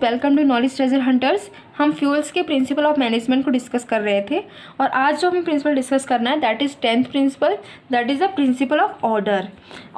Welcome to knowledge treasure hunters. हम Fayol's के principle of management को डिस्कस कर रहे थे और आज जो हमें प्रिंसिपल डिस्कस करना है that is 10th principle, that is the principle of order.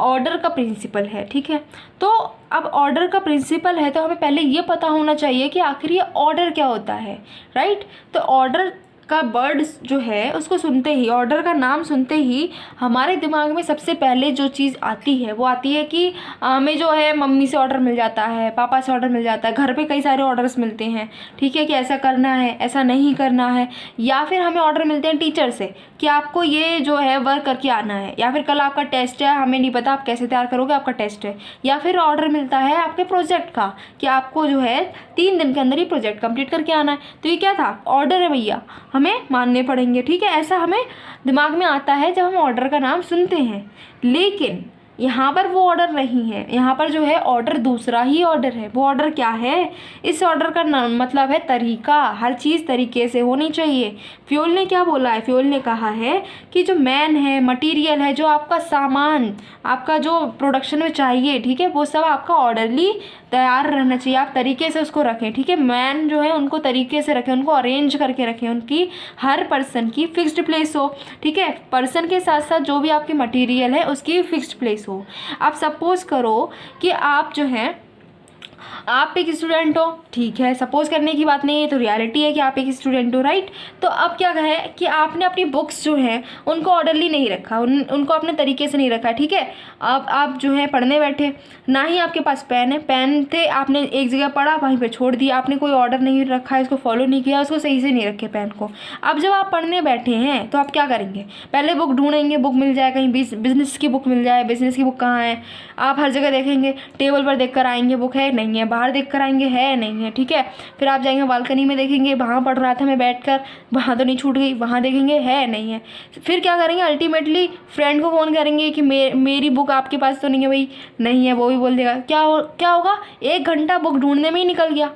Order का प्रिंसिपल है, ठीक है। तो अब ऑर्डर का प्रिंसिपल है तो हमें पहले ये पता होना चाहिए कि आखिर ये ऑर्डर क्या होता है, राइट। तो ऑर्डर का वर्ड जो है उसको सुनते ही, ऑर्डर का नाम सुनते ही हमारे दिमाग में सबसे पहले जो चीज़ आती है वो आती है कि हमें जो है मम्मी से ऑर्डर मिल जाता है, पापा से ऑर्डर मिल जाता है, घर पे कई सारे ऑर्डर्स मिलते हैं, ठीक है, कि ऐसा करना है, ऐसा नहीं करना है। या फिर हमें ऑर्डर मिलते हैं टीचर से कि आपको ये जो है वर्क करके आना है, या फिर कल आपका टेस्ट है, हमें नहीं पता आप कैसे तैयार करोगे, आपका टेस्ट है। या फिर ऑर्डर मिलता है आपके प्रोजेक्ट का कि आपको जो है 3 दिन के अंदर ही प्रोजेक्ट कंप्लीट करके आना है। तो ये क्या था, ऑर्डर है भैया, हमें मानने पड़ेंगे, ठीक है। ऐसा हमें दिमाग में आता है जब हम ऑर्डर का नाम सुनते हैं। लेकिन यहाँ पर वो ऑर्डर नहीं है, यहाँ पर जो है ऑर्डर दूसरा ही ऑर्डर है। वो ऑर्डर क्या है, इस ऑर्डर का नाम मतलब है तरीका। हर चीज़ तरीके से होनी चाहिए। फ्यूल ने क्या बोला है, फ्यूल ने कहा है कि जो मैन है, मटेरियल है, जो आपका सामान, आपका जो प्रोडक्शन में चाहिए, ठीक है, वो सब आपका ऑर्डरली तैयार रहना चाहिए। आप तरीके से उसको रखें, ठीक है। मैन जो है उनको तरीके से रखें, उनको अरेंज करके रखें, उनकी हर पर्सन की फिक्स्ड प्लेस हो, ठीक है। पर्सन के साथ साथ जो भी आपकी मटेरियल है उसकी फिक्स्ड प्लेस हो। आप सपोज करो कि आप जो है आप एक स्टूडेंट हो, ठीक है, सपोज करने की बात नहीं है, तो रियलिटी है कि आप एक स्टूडेंट हो, राइट। तो अब क्या है कि आपने अपनी बुक्स जो हैं उनको ऑर्डरली नहीं रखा, उनको अपने तरीके से नहीं रखा, ठीक है। अब आप जो है पढ़ने बैठे, ना ही आपके पास पेन है, पेन थे, आपने एक जगह पढ़ा वहीं पर छोड़ दिया, आपने कोई ऑर्डर नहीं रखा है, इसको फॉलो नहीं किया, उसको सही से नहीं रखे पेन को। अब जब आप पढ़ने बैठे हैं तो आप क्या करेंगे, पहले बुक ढूंढेंगे, बुक मिल जाए, कहीं बिजनेस की बुक मिल जाए, बिजनेस की बुक कहाँ है, आप हर जगह देखेंगे, टेबल पर देख कर आएंगे बुक है नहीं है, बाहर देख कर आएंगे है नहीं है, ठीक है। फिर आप जाएंगे बालकनी में देखेंगे, वहाँ पढ़ रहा था मैं बैठकर, वहाँ तो नहीं छूट गई, वहाँ देखेंगे है नहीं है। फिर क्या करेंगे, अल्टीमेटली फ्रेंड को फ़ोन करेंगे कि मेरी बुक आपके पास तो नहीं है भाई, नहीं है, वो भी बोल देगा। क्या होगा, 1 घंटा बुक ढूंढने में ही निकल गया।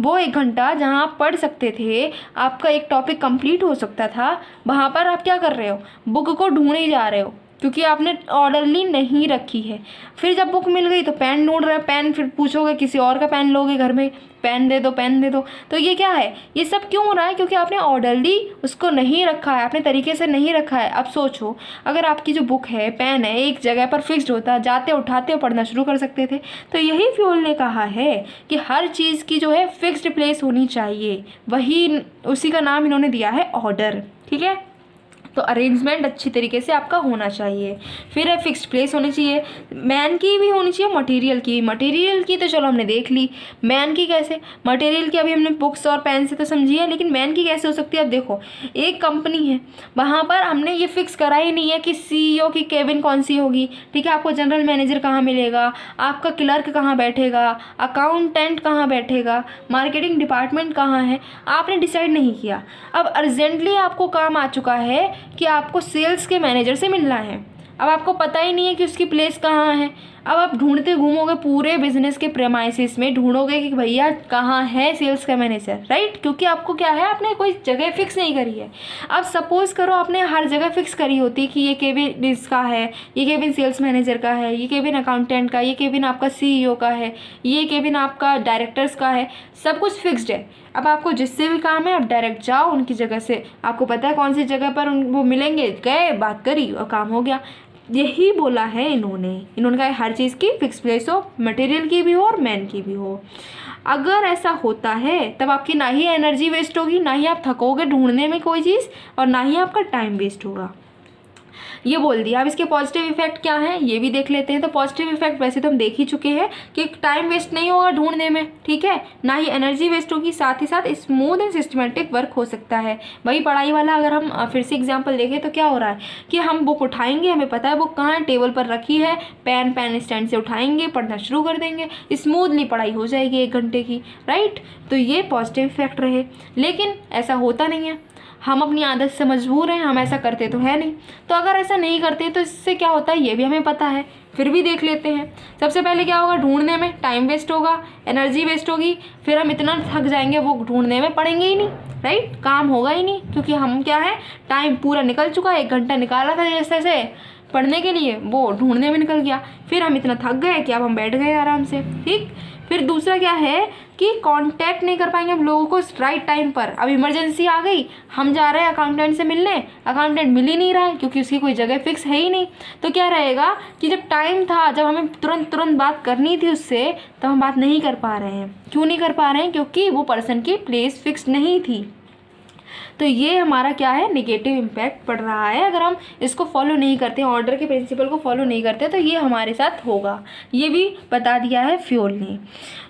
वो 1 घंटा जहाँ आप पढ़ सकते थे, आपका एक टॉपिक कंप्लीट हो सकता था, वहाँ पर आप क्या कर रहे हो, बुक को ढूंढे ही जा रहे हो, क्योंकि आपने ऑर्डरली नहीं रखी है। फिर जब बुक मिल गई तो पेन ढूंढ रहे हैं, पेन फिर पूछोगे किसी और का पेन लोगे, घर में पेन दे दो, पेन दे दो। तो ये क्या है, ये सब क्यों हो रहा है, क्योंकि आपने ऑर्डरली उसको नहीं रखा है, आपने तरीके से नहीं रखा है। अब सोचो, अगर आपकी जो बुक है, पेन है, एक जगह पर फिक्स्ड होता, जाते उठाते पढ़ना शुरू कर सकते थे। तो यही फ्यूल ने कहा है कि हर चीज़ की जो है फिक्स्ड प्लेस होनी चाहिए, वही उसी का नाम इन्होंने दिया है ऑर्डर, ठीक है। तो अरेंजमेंट अच्छी तरीके से आपका होना चाहिए। फिर है फिक्स्ड प्लेस होनी चाहिए, मैन की भी होनी चाहिए, मटेरियल की। मटेरियल की तो चलो हमने देख ली, मैन की कैसे, मटेरियल की अभी हमने बुक्स और पेन से तो समझी है, लेकिन मैन की कैसे हो सकती है। अब देखो, एक कंपनी है, वहाँ पर हमने ये फिक्स करा ही नहीं है कि CEO की केबिन कौन सी होगी, ठीक है। आपको जनरल मैनेजर कहाँ मिलेगा, आपका क्लर्क कहाँ बैठेगा, अकाउंटेंट कहाँ बैठेगा, मार्केटिंग डिपार्टमेंट कहाँ है, आपने डिसाइड नहीं किया। अब अर्जेंटली आपको काम आ चुका है कि आपको सेल्स के मैनेजर से मिलना है। अब आपको पता ही नहीं है कि उसकी प्लेस कहाँ है। अब आप ढूंढते घूमोगे पूरे बिजनेस के प्रेमाइसिस में, ढूंढोगे कि भैया कहाँ है सेल्स का मैनेजर, राइट, क्योंकि आपको क्या है, आपने कोई जगह फिक्स नहीं करी है। अब सपोज करो आपने हर जगह फिक्स करी होती कि ये केबिन इसका है, ये केबिन सेल्स मैनेजर का है, ये केबिन अकाउंटेंट का, ये केबिन आपका CEO का है, ये केबिन आपका डायरेक्टर्स का है, सब कुछ फिक्स्ड है। अब आपको जिससे भी काम है आप डायरेक्ट जाओ उनकी जगह से, आपको पता है कौन सी जगह पर वो मिलेंगे, गए, बात करी और काम हो गया। यही बोला है इन्होंने कहा हर चीज़ की फिक्स प्लेस हो, मटेरियल की भी हो और मैन की भी हो। अगर ऐसा होता है तब आपकी ना ही एनर्जी वेस्ट होगी, ना ही आप थकोगे ढूंढने में कोई चीज़, और ना ही आपका टाइम वेस्ट होगा। ये बोल दिया। अब इसके पॉजिटिव इफेक्ट क्या हैं ये भी देख लेते हैं। तो पॉजिटिव इफेक्ट वैसे तो हम देख ही चुके हैं कि टाइम वेस्ट नहीं होगा ढूंढने में, ठीक है, ना ही एनर्जी वेस्ट होगी, साथ ही साथ स्मूथ एंड सिस्टमेटिक वर्क हो सकता है। वही पढ़ाई वाला अगर हम फिर से एग्जाम्पल देखें तो क्या हो रहा है कि हम बुक उठाएंगे, हमें पता है बुक कहाँ है, टेबल पर रखी है, पेन स्टैंड से उठाएंगे, पढ़ना शुरू कर देंगे, स्मूथली पढ़ाई हो जाएगी 1 घंटे की, राइट। तो ये पॉजिटिव इफेक्ट रहे। लेकिन ऐसा होता नहीं है, हम अपनी आदत से मजबूर हैं, हम ऐसा करते तो है नहीं। तो अगर ऐसा नहीं करते तो इससे क्या होता है ये भी हमें पता है, फिर भी देख लेते हैं। सबसे पहले क्या होगा, ढूंढने में टाइम वेस्ट होगा, एनर्जी वेस्ट होगी, फिर हम इतना थक जाएंगे वो ढूंढने में, पढ़ेंगे ही नहीं, राइट, काम होगा ही नहीं, क्योंकि हम क्या है, टाइम पूरा निकल चुका है, 1 घंटा निकाला था जैसे से पढ़ने के लिए, वो ढूंढने में निकल गया, फिर हम इतना थक गए कि अब हम बैठ गए आराम से, ठीक। फिर दूसरा क्या है कि कांटेक्ट नहीं कर पाएंगे हम लोगों को राइट टाइम पर। अब इमरजेंसी आ गई, हम जा रहे हैं अकाउंटेंट से मिलने, अकाउंटेंट मिल ही नहीं रहा है क्योंकि उसकी कोई जगह फिक्स है ही नहीं। तो क्या रहेगा कि जब टाइम था, जब हमें तुरंत बात करनी थी उससे, तब हम बात नहीं कर पा रहे हैं। क्यों नहीं कर पा रहे हैं? क्योंकि वो पर्सन की प्लेस फिक्स नहीं थी। तो ये हमारा क्या है, नेगेटिव इम्पैक्ट पड़ रहा है। अगर हम इसको फॉलो नहीं करते, ऑर्डर के प्रिंसिपल को फॉलो नहीं करते, तो ये हमारे साथ होगा। ये भी बता दिया है फ्यूल ने।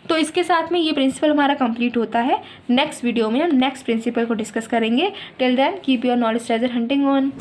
तो इसके साथ में ये प्रिंसिपल हमारा कंप्लीट होता है। नेक्स्ट वीडियो में हम नेक्स्ट प्रिंसिपल को डिस्कस करेंगे। Till then keep your knowledge treasure hunting on.